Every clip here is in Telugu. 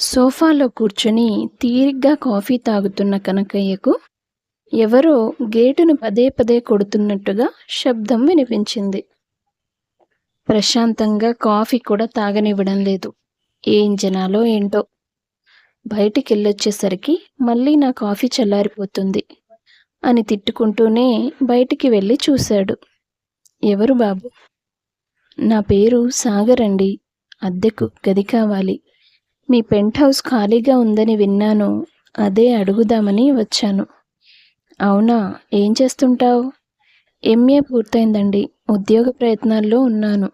సోఫాలో కూర్చుని తీరిగ్గా కాఫీ తాగుతున్న కనకయ్యకు ఎవరో గేటును పదే పదే కొడుతున్నట్టుగా శబ్దం వినిపించింది. ప్రశాంతంగా కాఫీ కూడా తాగనివ్వడం లేదు. ఏం జనాలో ఏంటో. బయటికెళ్ళొచ్చేసరికి మళ్ళీ నా కాఫీ చల్లారిపోతుంది అని తిట్టుకుంటూనే బయటికి వెళ్ళి చూశాడు. ఎవరు బాబు? నా పేరు సాగర్ అండి. అద్దెకు గది కావాలి. మీ పెంట్ హౌస్ ఖాళీగా ఉందని విన్నాను. అదే అడుగుదామని వచ్చాను. అవునా? ఏం చేస్తుంటావు? ఎంఏ పూర్తయిందండి. ఉద్యోగ ప్రయత్నాల్లో ఉన్నాను.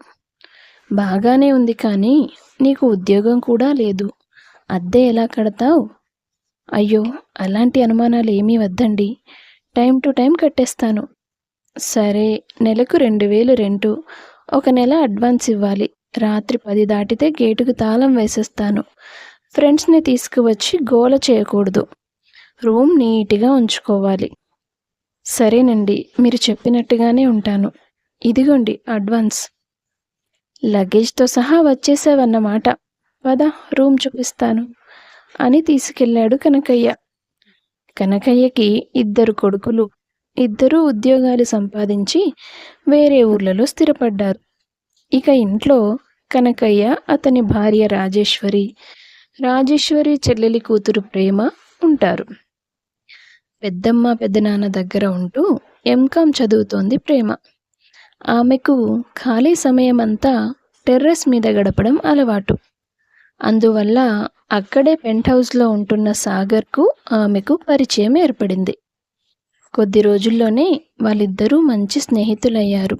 బాగానే ఉంది, కానీ నీకు ఉద్యోగం కూడా లేదు. అద్దె ఎలా కడతావు? అయ్యో, అలాంటి అనుమానాలు ఏమీ వద్దండి. టైం టు టైం కట్టేస్తాను. సరే, నెలకు 2000 రెంటు. ఒక నెల అడ్వాన్స్ ఇవ్వాలి. రాత్రి 10 దాటితే గేటుకు తాళం వేసేస్తాను. ఫ్రెండ్స్ని తీసుకువచ్చి గోల చేయకూడదు. రూమ్ నీట్గా ఉంచుకోవాలి. సరేనండి, మీరు చెప్పినట్టుగానే ఉంటాను. ఇదిగోండి అడ్వాన్స్. లగేజ్తో సహా వచ్చేసావన్నమాట. పద, రూమ్ చూపిస్తాను అని తీసుకెళ్ళాడు కనకయ్య. కనకయ్యకి 2 కొడుకులు. 2 ఉద్యోగాలు సంపాదించి వేరే ఊర్లలో స్థిరపడ్డారు. ఇక ఇంట్లో కనకయ్య, అతని భార్య రాజేశ్వరి చెల్లెలి కూతురు ప్రేమ ఉంటారు. పెద్దమ్మ పెద్దనాన్న దగ్గర ఉంటూ ఎంకాం చదువుతోంది ప్రేమ. ఆమెకు ఖాళీ సమయమంతా టెర్రస్ మీద గడపడం అలవాటు. అందువల్ల అక్కడే పెంట్ హౌస్లో ఉంటున్న సాగర్కు ఆమెకు పరిచయం ఏర్పడింది. కొద్ది రోజుల్లోనే వాళ్ళిద్దరూ మంచి స్నేహితులయ్యారు.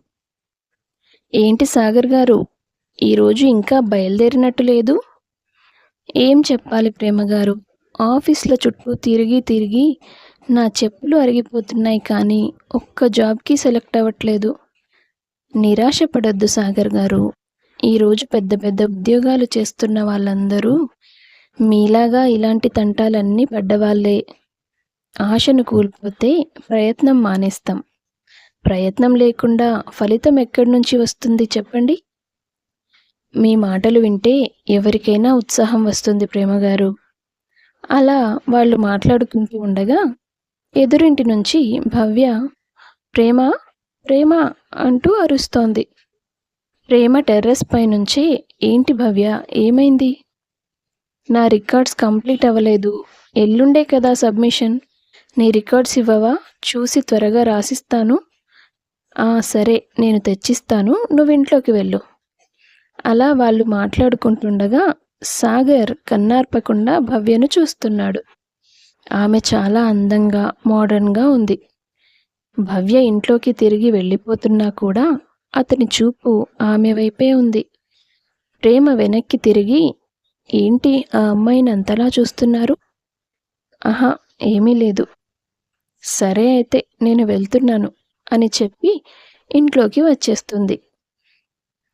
ఏంటి సాగర్ గారు, ఈరోజు ఇంకా బయలుదేరినట్టు లేదు? ఏం చెప్పాలి ప్రేమగారు, ఆఫీస్ల చుట్టూ తిరిగి నా చెప్పులు అరిగిపోతున్నాయి, కానీ ఒక్క జాబ్కి సెలెక్ట్ అవ్వట్లేదు. నిరాశపడొద్దు సాగర్ గారు. ఈరోజు పెద్ద పెద్ద ఉద్యోగాలు చేస్తున్న వాళ్ళందరూ మీలాగా ఇలాంటి తంటాలన్నీ పడ్డవాళ్లే. ఆశను కోల్పోతే ప్రయత్నం మానేస్తాం. ప్రయత్నం లేకుండా ఫలితం ఎక్కడి నుంచి వస్తుంది చెప్పండి? మీ మాటలు వింటే ఎవరికైనా ఉత్సాహం వస్తుంది ప్రేమగారు. అలా వాళ్ళు మాట్లాడుకుంటూ ఉండగా ఎదురింటి నుంచి భవ్య ప్రేమ ప్రేమ అంటూ అరుస్తోంది. ప్రేమ టెర్రస్ పైనుంచి, ఏంటి భవ్య, ఏమైంది? నా రికార్డ్స్ కంప్లీట్ అవ్వలేదు. ఎల్లుండే కదా సబ్మిషన్. నీ రికార్డ్స్ ఇవ్వవా? చూసి త్వరగా రాసిస్తాను. సరే, నేను తెచ్చిస్తాను, నువ్వు ఇంట్లోకి వెళ్ళు. అలా వాళ్ళు మాట్లాడుకుంటుండగా సాగర్ కన్నార్పకుండా భవ్యను చూస్తున్నాడు. ఆమె చాలా అందంగా, మోడర్న్గా ఉంది. భవ్య ఇంట్లోకి తిరిగి వెళ్ళిపోతున్నా కూడా అతని చూపు ఆమె వైపే ఉంది. ప్రేమ వెనక్కి తిరిగి, ఏంటి ఆ అమ్మాయిని అంతలా చూస్తున్నారు? ఆహా, ఏమీ లేదు. సరే అయితే నేను వెళ్తున్నాను అని చెప్పి ఇంట్లోకి వచ్చేస్తుంది.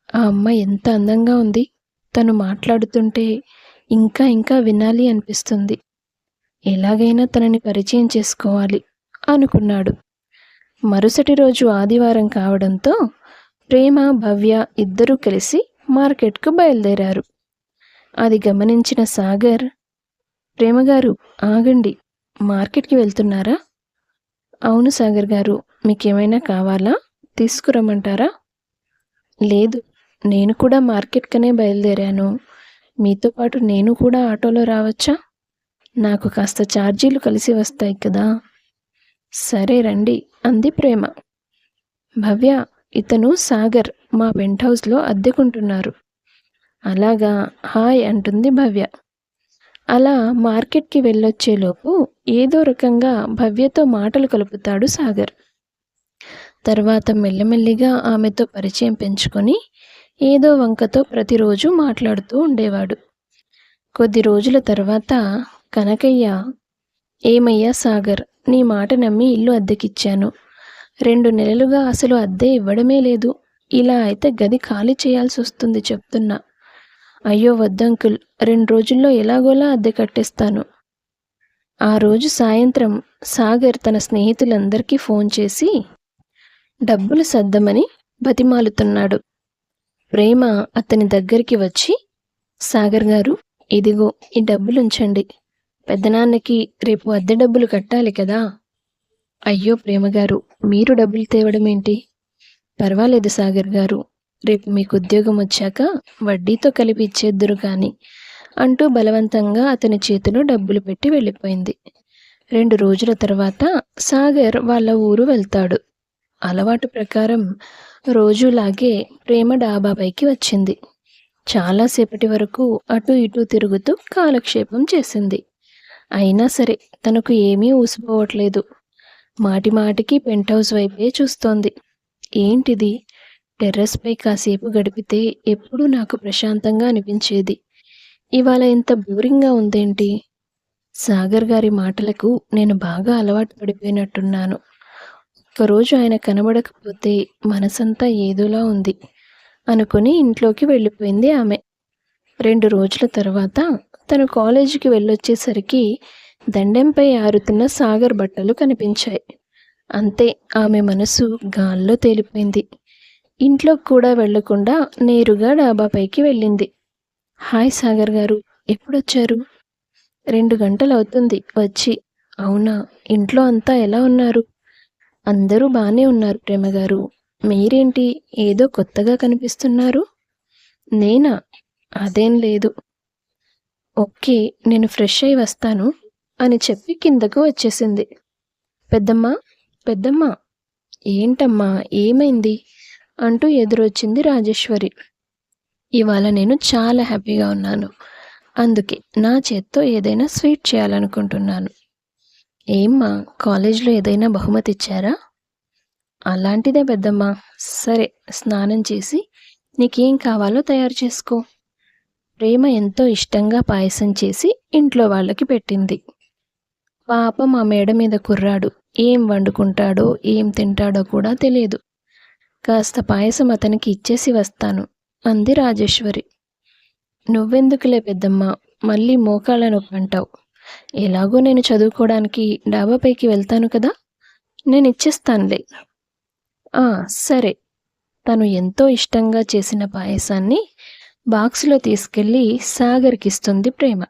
ఆ అమ్మాయి ఎంత అందంగా ఉంది. తను మాట్లాడుతుంటే ఇంకా ఇంకా వినాలి అనిపిస్తుంది. ఎలాగైనా తనని పరిచయం చేసుకోవాలి అనుకున్నాడు. మరుసటి రోజు ఆదివారం కావడంతో ప్రేమ, భవ్య ఇద్దరూ కలిసి మార్కెట్కు బయలుదేరారు. అది గమనించిన సాగర్, ప్రేమగారు ఆగండి, మార్కెట్కి వెళ్తున్నారా? అవును సాగర్ గారు, మీకేమైనా కావాలా? తీసుకురమ్మంటారా? లేదు, నేను కూడా మార్కెట్కనే బయలుదేరాను. మీతో పాటు నేను కూడా ఆటోలో రావచ్చా? నాకు కాస్త ఛార్జీలు కలిసి వస్తాయి కదా. సరే రండి అంది ప్రేమ. భవ్య, ఇతను సాగర్, మా పెంట్ హౌస్లో అద్దెకుంటున్నారు. అలాగా, హాయ్ అంటుంది భవ్య. అలా మార్కెట్కి వెళ్ళొచ్చేలోపు ఏదో రకంగా భవ్యతో మాటలు కలుపుతాడు సాగర్. తర్వాత మెల్లమెల్లిగా ఆమెతో పరిచయం పెంచుకొని ఏదో వంకతో ప్రతిరోజు మాట్లాడుతూ ఉండేవాడు. కొద్ది రోజుల తర్వాత కనకయ్య, ఏమయ్యా సాగర్, నీ మాట నమ్మి ఇల్లు అద్దెకిచ్చాను. 2 నెలలుగా అసలు అద్దె ఇవ్వడమే లేదు. ఇలా అయితే గది ఖాళీ చేయాల్సి వస్తుంది చెప్తున్నా. అయ్యో వద్దంకుల్, 2 రోజుల్లో ఎలాగోలా అద్దె కట్టేస్తాను. ఆ రోజు సాయంత్రం సాగర్ తన స్నేహితులందరికీ ఫోన్ చేసి డబ్బులు సర్దమని బతిమాలుతున్నాడు. ప్రేమ అతని దగ్గరికి వచ్చి, సాగర్ గారు, ఇదిగో ఈ డబ్బులుంచండి. పెద్దనాన్నకి రేపు అద్దె డబ్బులు కట్టాలి కదా! అయ్యో ప్రేమగారు, మీరు డబ్బులు తేవడమేంటి? పర్వాలేదు సాగర్ గారు. రేపు మీకు ఉద్యోగం వచ్చాక వడ్డీతో కలిపి ఇచ్చేద్దురు కాని అంటూ బలవంతంగా అతని చేతిలో డబ్బులు పెట్టి వెళ్ళిపోయింది. 2 రోజుల తర్వాత సాగర్ వాళ్ళ ఊరు వెళ్తాడు. అలవాటు ప్రకారం రోజులాగే ప్రేమ డాబాపైకి వచ్చింది. చాలాసేపటి వరకు అటూ ఇటూ తిరుగుతూ కాలక్షేపం చేసింది. అయినా సరే తనకు ఏమీ ఊసిపోవట్లేదు. మాటిమాటికి పెంట్ హౌస్ వైపే చూస్తోంది. ఏంటిది? టెర్రస్పై కాసేపు గడిపితే ఎప్పుడూ నాకు ప్రశాంతంగా అనిపించేది. ఇవాళ ఇంత బోరింగ్గా ఉందేంటి? సాగర్ గారి మాటలకు నేను బాగా అలవాటు పడిపోయినట్టున్నాను. ఒక్కరోజు ఆయన కనబడకపోతే మనసంతా ఏదోలా ఉంది అనుకుని ఇంట్లోకి వెళ్ళిపోయింది ఆమె. 2 రోజుల తర్వాత తను కాలేజీకి వెళ్ళొచ్చేసరికి దండెంపై ఆరుతున్న సాగర్ బట్టలు కనిపించాయి. అంతే, ఆమె మనసు గాల్లో తేలిపోయింది. ఇంట్లోకి కూడా వెళ్లకుండా నేరుగా డాబాపైకి వెళ్ళింది. హాయ్ సాగర్ గారు, ఎప్పుడొచ్చారు? 2 గంటలవుతుంది వచ్చి. అవునా? ఇంట్లో అంతా ఎలా ఉన్నారు? అందరూ బానే ఉన్నారు ప్రేమగారు. మీరేంటి ఏదో కొత్తగా కనిపిస్తున్నారు? నేనా? అదేం లేదు. ఓకే, నేను ఫ్రెష్ అయి వస్తాను అని చెప్పి కిందకు వచ్చేసింది. పెద్దమ్మా, పెద్దమ్మా! ఏంటమ్మా, ఏమైంది? అంటూ ఎదురొచ్చింది రాజేశ్వరి. ఇవాళ నేను చాలా హ్యాపీగా ఉన్నాను. అందుకే నా చేత్తో ఏదైనా స్వీట్ చేయాలనుకుంటున్నాను. ఏమ్మా, కాలేజీలో ఏదైనా బహుమతి ఇచ్చారా? అలాంటిదే పెద్దమ్మా. సరే, స్నానం చేసి నీకేం కావాలో తయారు చేసుకో. ప్రేమ ఎంతో ఇష్టంగా పాయసం చేసి ఇంట్లో వాళ్ళకి పెట్టింది. పాపం ఆ మేడ మీద కుర్రాడు ఏం వండుకుంటాడో ఏం తింటాడో కూడా తెలియదు. కాస్త పాయసం అతనికి ఇచ్చేసి వస్తాను అంది రాజేశ్వరి. నువ్వెందుకులే పెద్దమ్మా, మళ్ళీ మోకాళ్ళ నొప్పి అంటావు. ఎలాగో నేను చదువుకోవడానికి డాబాపైకి వెళ్తాను కదా, నేను ఇచ్చేస్తానులే. సరే. తను ఎంతో ఇష్టంగా చేసిన పాయసాన్ని బాక్సులో తీసుకెళ్ళి సాగర్కిస్తుంది ప్రేమ.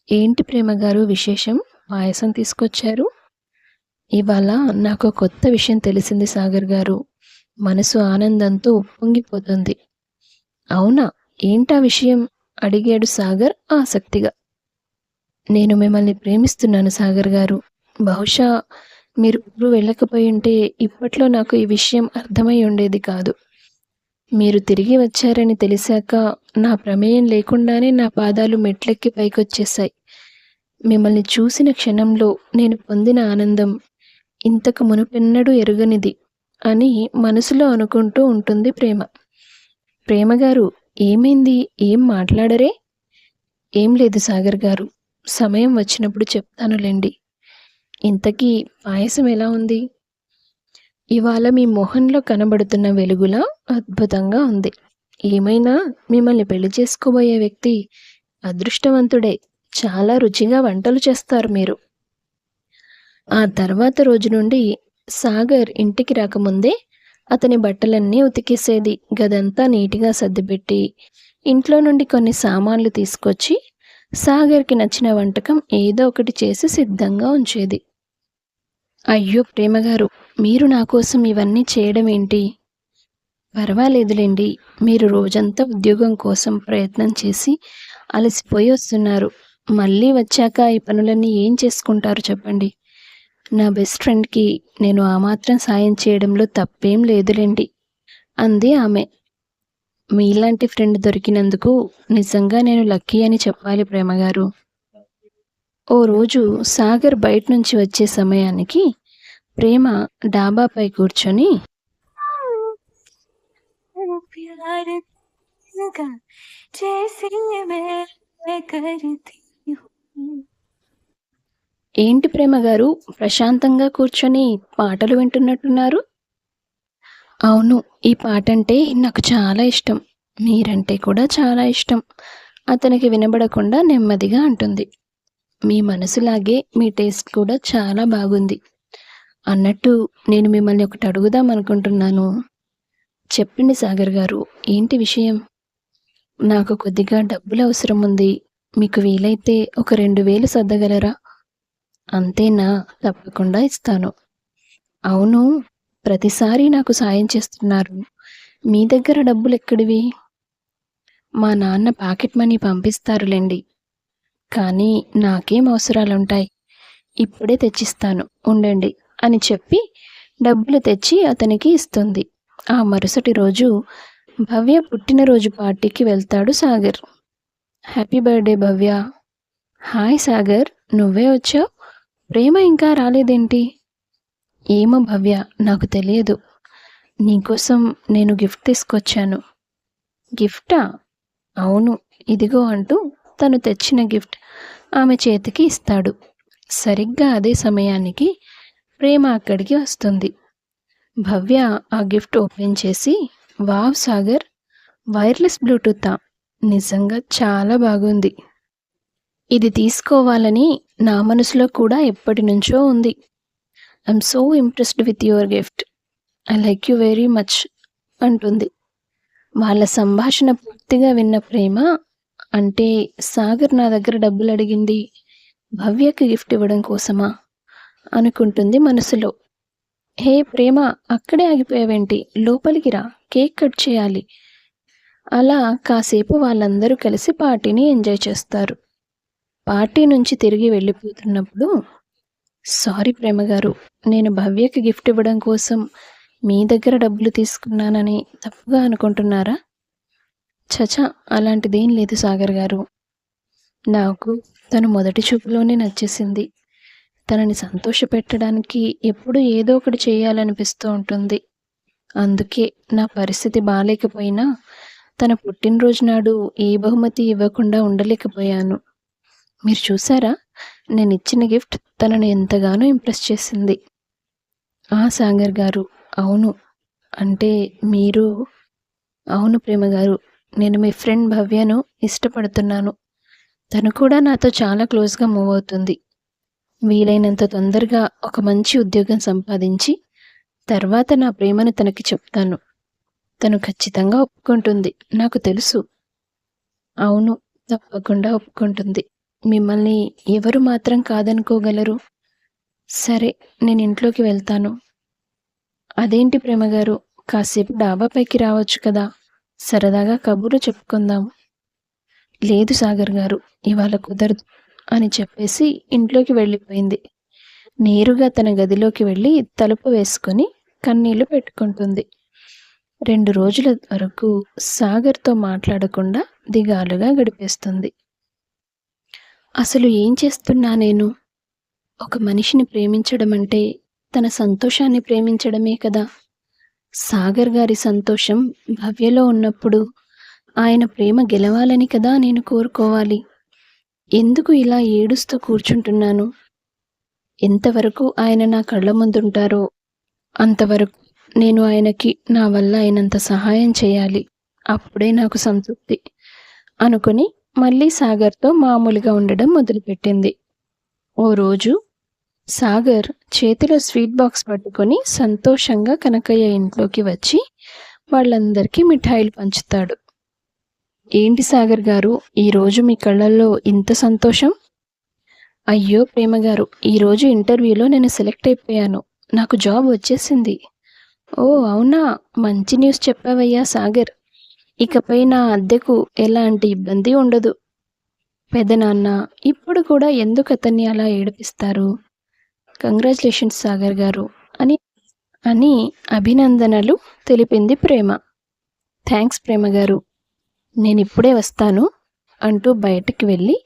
ఏంటి ప్రేమగారు విశేషం? పాయసం తీసుకొచ్చారు? ఇవాళ నాకు కొత్త విషయం తెలిసింది సాగర్ గారు. మనసు ఆనందంతో ఉప్పొంగిపోతుంది. అవునా? ఏంటా విషయం? అడిగాడు సాగర్ ఆసక్తిగా. నేను మిమ్మల్ని ప్రేమిస్తున్నాను సాగర్ గారు. బహుశా మీరు ఊరు వెళ్ళకపోయి ఉంటే ఇప్పట్లో నాకు ఈ విషయం అర్థమై ఉండేది కాదు. మీరు తిరిగి వచ్చారని తెలిసాక నా ప్రమేయం లేకుండానే నా పాదాలు మెట్లెక్కి పైకొచ్చేశాయి. మిమ్మల్ని చూసిన క్షణంలో నేను పొందిన ఆనందం ఇంతకు మునుపెన్నడూ ఎరుగనిది అని మనసులో అనుకుంటూ ఉంటుంది ప్రేమ. ప్రేమగారు, ఏమైంది? ఏం మాట్లాడరే? ఏం లేదు సాగర్ గారు, సమయం వచ్చినప్పుడు చెప్తానులేండి. ఇంతకీ పాయసం ఎలా ఉంది? ఇవాళ మీ మొహంలో కనబడుతున్న వెలుగులా అద్భుతంగా ఉంది. ఏమైనా మిమ్మల్ని పెళ్లి చేసుకోబోయే వ్యక్తి అదృష్టవంతుడే. చాలా రుచిగా వంటలు చేస్తారు మీరు. ఆ తర్వాత రోజు నుండి సాగర్ ఇంటికి రాకముందే అతని బట్టలన్నీ ఉతికేసేది. గదంతా నీటిగా సర్దిపెట్టి ఇంట్లో నుండి కొన్ని సామాన్లు తీసుకొచ్చి సాగర్కి నచ్చిన వంటకం ఏదో ఒకటి చేసి సిద్ధంగా ఉంచేది. అయ్యో ప్రేమగారు, మీరు నా కోసం ఇవన్నీ చేయడం ఏంటి? పర్వాలేదులేండి. మీరు రోజంతా ఉద్యోగం కోసం ప్రయత్నం చేసి అలసిపోయి వస్తున్నారు. మళ్ళీ వచ్చాక ఈ పనులన్నీ ఏం చేసుకుంటారు చెప్పండి. నా బెస్ట్ ఫ్రెండ్కి నేను ఆ మాత్రం సాయం చేయడంలో తప్పేం లేదులేండి అంది ఆమె. మీలాంటి ఫ్రెండ్ దొరికినందుకు నిజంగా నేను లక్కీ అని చెప్పాలి ప్రేమగారు. ఓ రోజు సాగర్ బయట నుంచి వచ్చే సమయానికి ప్రేమ డాబాపై కూర్చొని ఏంటి ప్రేమగారు, ప్రశాంతంగా కూర్చొని పాటలు వింటున్నట్టున్నారు? అవును, ఈ పాట అంటే నాకు చాలా ఇష్టం. మీరంటే కూడా చాలా ఇష్టం అతనికి వినబడకుండా నెమ్మదిగా అంటుంది. మీ మనసులాగే మీ టేస్ట్ కూడా చాలా బాగుంది. అన్నట్టు నేను మిమ్మల్ని ఒకటి అడుగుదాం అనుకుంటున్నాను. చెప్పండి సాగర్ గారు, ఏంటి విషయం? నాకు కొద్దిగా డబ్బులు అవసరం ఉంది. మీకు వీలైతే ఒక 2000 సర్దగలరా? అంతేనా? తప్పకుండా ఇస్తాను. అవును, ప్రతిసారి నాకు సాయం చేస్తున్నారు. మీ దగ్గర డబ్బులెక్కడివి? మా నాన్న పాకెట్ మనీ పంపిస్తారులెండి. కానీ నాకేం అవసరాలుంటాయి. ఇప్పుడే తెచ్చిస్తాను ఉండండి అని చెప్పి డబ్బులు తెచ్చి అతనికి ఇస్తుంది. ఆ మరుసటి రోజు భవ్య పుట్టినరోజు పార్టీకి వెళ్తాడు సాగర్. హ్యాపీ బర్త్డే భవ్య. హాయ్ సాగర్, నువ్వే వచ్చావు? ప్రేమ ఇంకా రాలేదేంటి? ఏమో భవ్య, నాకు తెలియదు. నీకోసం నేను గిఫ్ట్ తీసుకొచ్చాను. గిఫ్టా? అవును, ఇదిగో అంటూ తను తెచ్చిన గిఫ్ట్ ఆమె చేతికి ఇస్తాడు. సరిగ్గా అదే సమయానికి ప్రేమ అక్కడికి వస్తుంది. భవ్య ఆ గిఫ్ట్ ఓపెన్ చేసి, వావ్ సాగర్, వైర్లెస్ బ్లూటూతా? నిజంగా చాలా బాగుంది. ఇది తీసుకోవాలని నా మనసులో కూడా ఎప్పటి నుంచో ఉంది. I'm so impressed with your gift. I like you very much అంటుంది. వాళ్ళ సంభాషణ పూర్తిగా విన్న ప్రేమ, అంటే సాగర్ నా దగ్గర డబ్బులు అడిగింది భవ్యకి గిఫ్ట్ ఇవ్వడం కోసమా అనుకుంటుంది మనసులో. హే ప్రేమ, అక్కడే ఆగిపోయావేంటి? లోపలికి రా, కేక్ కట్ చేయాలి. అలా కాసేపు వాళ్ళందరూ కలిసి పార్టీని ఎంజాయ్ చేస్తారు. పార్టీ నుంచి తిరిగి వెళ్ళిపోతున్నప్పుడు, సారీ ప్రేమగారు, నేను భవ్యకి గిఫ్ట్ ఇవ్వడం కోసం మీ దగ్గర డబ్బులు తీసుకున్నానని తప్పుగా అనుకుంటున్నారా? చచా, అలాంటిదేం లేదు సాగర్ గారు. నాకు తను మొదటి చూపులోనే నచ్చేసింది. తనని సంతోషపెట్టడానికి ఎప్పుడూ ఏదో ఒకటి చేయాలనిపిస్తూ ఉంటుంది. అందుకే నా పరిస్థితి బాలేకపోయినా తన పుట్టినరోజు నాడు ఏ బహుమతి ఇవ్వకుండా ఉండలేకపోయాను. మీరు చూసారా, నేను ఇచ్చిన గిఫ్ట్ తనని ఎంతగానో ఇంప్రెస్ చేసింది. ఆ సాగర్ గారు, అవును. అంటే మీరు? అవును ప్రేమగారు, నేను మీ ఫ్రెండ్ భవ్యను ఇష్టపడుతున్నాను. తను కూడా నాతో చాలా క్లోజ్గా మూవ్ అవుతుంది. వీలైనంత తొందరగా ఒక మంచి ఉద్యోగం సంపాదించి తర్వాత నా ప్రేమను తనకి చెప్తాను. తను ఖచ్చితంగా ఒప్పుకుంటుంది, నాకు తెలుసు. అవును, తప్పకుండా ఒప్పుకుంటుంది. మిమ్మల్ని ఎవరు మాత్రం కాదనుకోగలరు? సరే, నేను ఇంట్లోకి వెళ్తాను. అదేంటి ప్రేమగారు, కాసేపు డాబాపైకి రావచ్చు కదా, సరదాగా కబుర్లు చెప్పుకుందాం. లేదు సాగర్ గారు, ఇవాళ కుదరదు అని చెప్పేసి ఇంట్లోకి వెళ్ళిపోయింది. నేరుగా తన గదిలోకి వెళ్ళి తలుపు వేసుకొని కన్నీళ్లు పెట్టుకుంటుంది. 2 రోజుల వరకు సాగర్తో మాట్లాడకుండా దిగాలుగా గడిపేస్తుంది. అసలు ఏం చేస్తున్నా నేను? ఒక మనిషిని ప్రేమించడం అంటే తన సంతోషాన్ని ప్రేమించడమే కదా. సాగర్ గారి సంతోషం భవ్యలో ఉన్నప్పుడు ఆయన ప్రేమ గెలవాలని కదా నేను కోరుకోవాలి. ఎందుకు ఇలా ఏడుస్తూ కూర్చుంటున్నాను? ఎంతవరకు ఆయన నా కళ్ళ ముందుంటారో అంతవరకు నేను ఆయనకి నా వల్ల అయినంత సహాయం చేయాలి. అప్పుడే నాకు సంతృప్తి అనుకుని మళ్ళీ సాగర్తో మామూలుగా ఉండడం మొదలుపెట్టింది. ఓ రోజు సాగర్ చేతిలో స్వీట్ బాక్స్ పట్టుకొని సంతోషంగా కనకయ్య ఇంట్లోకి వచ్చి వాళ్ళందరికీ మిఠాయిలు పంచుతాడు. ఏంటి సాగర్ గారు, ఈరోజు మీ కళ్ళల్లో ఇంత సంతోషం? అయ్యో ప్రేమగారు, ఈరోజు ఇంటర్వ్యూలో నేను సెలెక్ట్ అయిపోయాను. నాకు జాబ్ వచ్చేసింది. ఓ అవునా, మంచి న్యూస్ చెప్పావయ్యా సాగర్. ఇకపై నా అద్దెకు ఎలాంటి ఇబ్బంది ఉండదు. పెదనాన్న ఇప్పుడు కూడా ఎందుకు అతన్ని అలా ఏడిపిస్తారు? కంగ్రాచులేషన్స్ సాగర్ గారు అని అని అభినందనలు తెలిపింది ప్రేమ. థ్యాంక్స్ ప్రేమగారు, నేనిప్పుడే వస్తాను అంటూ బయటికి వెళ్ళి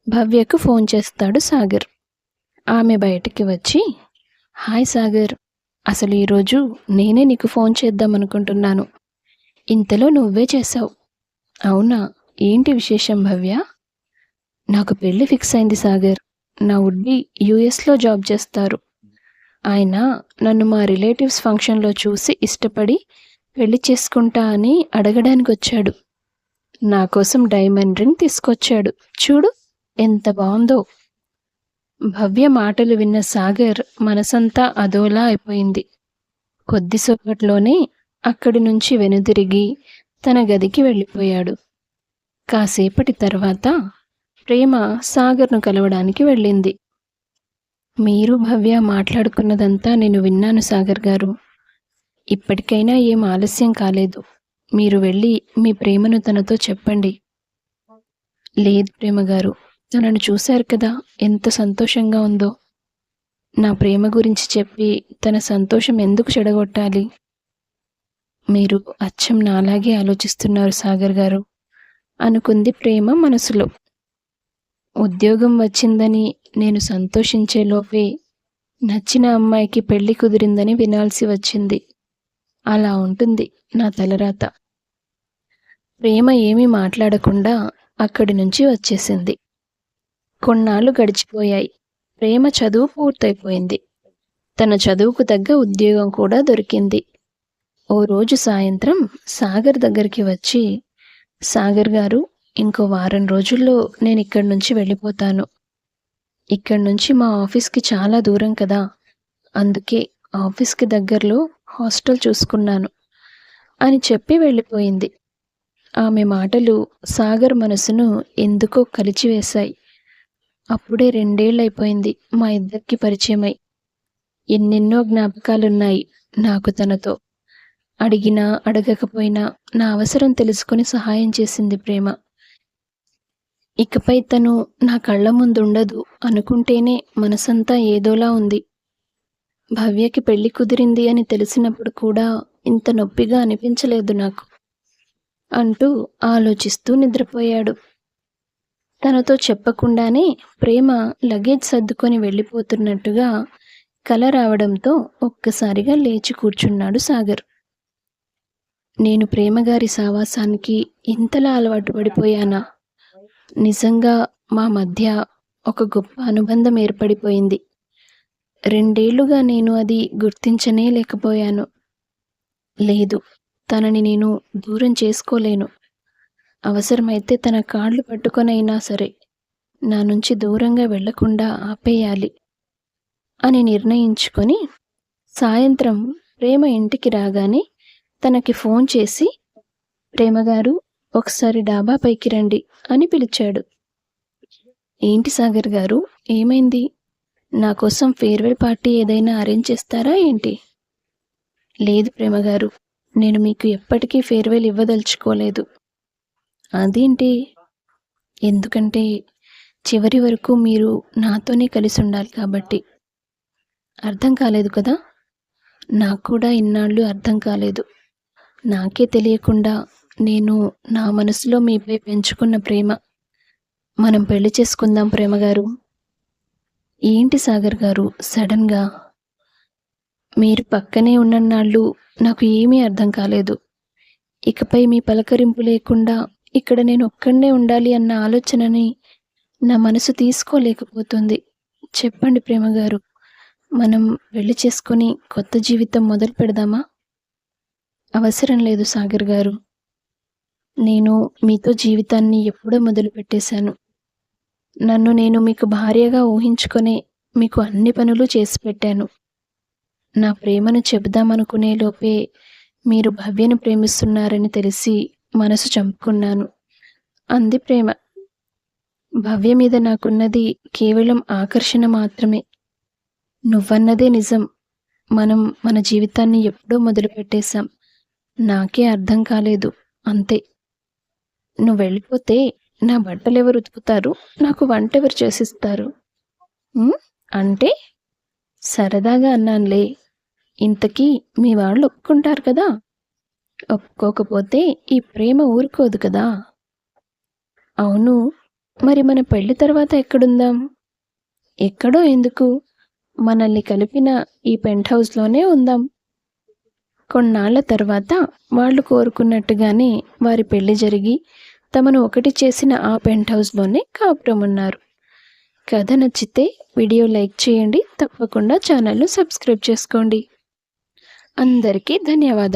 భవ్యకు ఫోన్ చేస్తాడు సాగర్. ఆమె బయటికి వచ్చి, హాయ్ సాగర్, అసలు ఈరోజు నేనే నీకు ఫోన్ చేద్దామనుకుంటున్నాను. ఇంతలో నువ్వే చేశావు. అవునా, ఏంటి విశేషం భవ్య? నాకు పెళ్లి ఫిక్స్ అయింది సాగర్. నా వుడ్బి యుఎస్లో జాబ్ చేస్తారు. ఆయన నన్ను మా రిలేటివ్స్ ఫంక్షన్లో చూసి ఇష్టపడి పెళ్లి చేసుకుంటా అని అడగడానికి వచ్చాడు. నా కోసం డైమండ్ రింగ్ తీసుకొచ్చాడు. చూడు ఎంత బాగుందో. భవ్య మాటలు విన్న సాగర్ మనసంతా అదోలా అయిపోయింది. కొద్దిసేపట్లోనే అక్కడి నుంచి వెనుదిరిగి తన గదికి వెళ్ళిపోయాడు. కాసేపటి తర్వాత ప్రేమ సాగర్ను కలవడానికి వెళ్ళింది. మీరు భవ్య మాట్లాడుకున్నదంతా నేను విన్నాను సాగర్ గారు. ఇప్పటికైనా ఏం ఆలస్యం కాలేదు. మీరు వెళ్ళి మీ ప్రేమను తనతో చెప్పండి. లేదు ప్రేమగారు, తనను చూశారు కదా ఎంత సంతోషంగా ఉందో. నా ప్రేమ గురించి చెప్పి తన సంతోషం ఎందుకు చెడగొట్టాలి? మీరు అచ్చం నాలాగే ఆలోచిస్తున్నారు సాగర్ గారు అనుకుంది ప్రేమ మనసులో. ఉద్యోగం వచ్చిందని నేను సంతోషించేలోపే నచ్చిన అమ్మాయికి పెళ్లి కుదిరిందని వినాల్సి వచ్చింది. అలా ఉంటుంది నా తలరాత. ప్రేమ ఏమీ మాట్లాడకుండా అక్కడి నుంచి వచ్చేసింది. కొన్నాళ్ళు గడిచిపోయాయి. ప్రేమ చదువు పూర్తయిపోయింది. తన చదువుకు తగ్గ ఉద్యోగం కూడా దొరికింది. ఓ రోజు సాయంత్రం సాగర్ దగ్గరికి వచ్చి, సాగర్ గారు, ఇంకో వారం రోజుల్లో నేను ఇక్కడి నుంచి వెళ్ళిపోతాను. ఇక్కడి నుంచి మా ఆఫీస్కి చాలా దూరం కదా, అందుకే ఆఫీస్కి దగ్గరలో హాస్టల్ చూసుకున్నాను అని చెప్పి వెళ్ళిపోయింది. ఆమె మాటలు సాగర్ మనసును ఎందుకో కలిచివేశాయి. అప్పుడే 2 ఏళ్ళైపోయింది మా ఇద్దరికి పరిచయమై. ఎన్నెన్నో జ్ఞాపకాలున్నాయి నాకు తనతో. అడిగినా అడగకపోయినా నా అవసరం తెలుసుకొని సహాయం చేసింది ప్రేమ. ఇకపై తను నా కళ్ళ ముందుండదు అనుకుంటేనే మనసంతా ఏదోలా ఉంది. భవ్యకి పెళ్లి కుదిరింది అని తెలిసినప్పుడు కూడా ఇంత నొప్పిగా అనిపించలేదు నాకు అంటూ ఆలోచిస్తూ నిద్రపోయాడు. తనతో చెప్పకుండానే ప్రేమ లగేజ్ సర్దుకొని వెళ్ళిపోతున్నట్టుగా కల రావడంతో ఒక్కసారిగా లేచి కూర్చున్నాడు సాగర్. నేను ప్రేమగారి సావాసానికి ఇంతలా అలవాటు పడిపోయానా? నిజంగా మా మధ్య ఒక గొప్ప అనుబంధం ఏర్పడిపోయింది. 2 ఏళ్లుగా నేను అది గుర్తించనే లేకపోయాను. లేదు, తనని నేను దూరం చేసుకోలేను. అవసరమైతే తన కాళ్ళు పట్టుకొనైనా సరే నా నుంచి దూరంగా వెళ్లకుండా ఆపేయాలి అని నిర్ణయించుకొని సాయంత్రం ప్రేమ ఇంటికి రాగానే తనకి ఫోన్ చేసి, ప్రేమగారు, ఒకసారి డాబా పైకి రండి అని పిలిచాడు. ఏంటి సాగర్ గారు, ఏమైంది? నా కోసం ఫేర్వెల్ పార్టీ ఏదైనా అరేంజ్ చేస్తారా ఏంటి? లేదు ప్రేమగారు, నేను మీకు ఎప్పటికీ ఫేర్వెల్ ఇవ్వదలుచుకోలేదు. అదేంటి? ఎందుకంటే చివరి వరకు మీరు నాతోనే కలిసి ఉండాలి కాబట్టి. అర్థం కాలేదు కదా? నాకు కూడా ఇన్నాళ్ళు అర్థం కాలేదు. నాకే తెలియకుండా నేను నా మనసులో మీపై పెంచుకున్న ప్రేమ. మనం పెళ్లి చేసుకుందాం ప్రేమగారు. ఏంటి సాగర్ గారు సడన్గా? మీరు పక్కనే ఉన్నన్నాళ్ళు నాకు ఏమీ అర్థం కాలేదు. ఇకపై మీ పలకరింపు లేకుండా ఇక్కడ నేను ఒక్కడే ఉండాలి అన్న ఆలోచనని నా మనసు తీసుకోలేకపోతుంది. చెప్పండి ప్రేమగారు, మనం పెళ్లి చేసుకొని కొత్త జీవితం మొదలు పెడదామా? అవసరం లేదు సాగర్ గారు. నేను మీతో జీవితాన్ని ఎప్పుడో మొదలు పెట్టేశాను. నన్ను నేను మీకు భార్యగా ఊహించుకొనే మీకు అన్ని పనులు చేసి పెట్టాను. నా ప్రేమను చెబుదామనుకునే లోపే మీరు భవ్యను ప్రేమిస్తున్నారని తెలిసి మనసు చంపుకున్నాను అంది ప్రేమ. భవ్య మీద నాకున్నది కేవలం ఆకర్షణ మాత్రమే. నువ్వన్నదే నిజం. మనం మన జీవితాన్ని ఎప్పుడో మొదలు పెట్టేశాం. నాకే అర్థం కాలేదు, అంతే. నువ్వు వెళ్ళిపోతే నా బట్టలెవరు ఉతుకుతారు, నాకు వంటెవరు చేసిస్తారు? అంటే సరదాగా అన్నానులే. ఇంతకీ మీ వాళ్ళు ఒప్పుకుంటారు కదా? ఒప్పుకోకపోతే ఈ ప్రేమ ఊరుకోదు కదా. అవును, మరి మన పెళ్లి తర్వాత ఎక్కడుందాం? ఎక్కడో ఎందుకు, మనల్ని కలిపిన ఈ పెంట్ హౌస్లోనే ఉందాం. కొన్నాళ్ల తర్వాత వాళ్ళు కోరుకున్నట్టుగానే వారి పెళ్లి జరిగి తమను ఒకటి చేసిన ఆ పెంట్ హౌస్లోనే కాపురం ఉన్నారు. కథ నచ్చితే వీడియో లైక్ చేయండి, తప్పకుండా ఛానల్ను సబ్స్క్రైబ్ చేసుకోండి. అందరికీ ధన్యవాదాలు.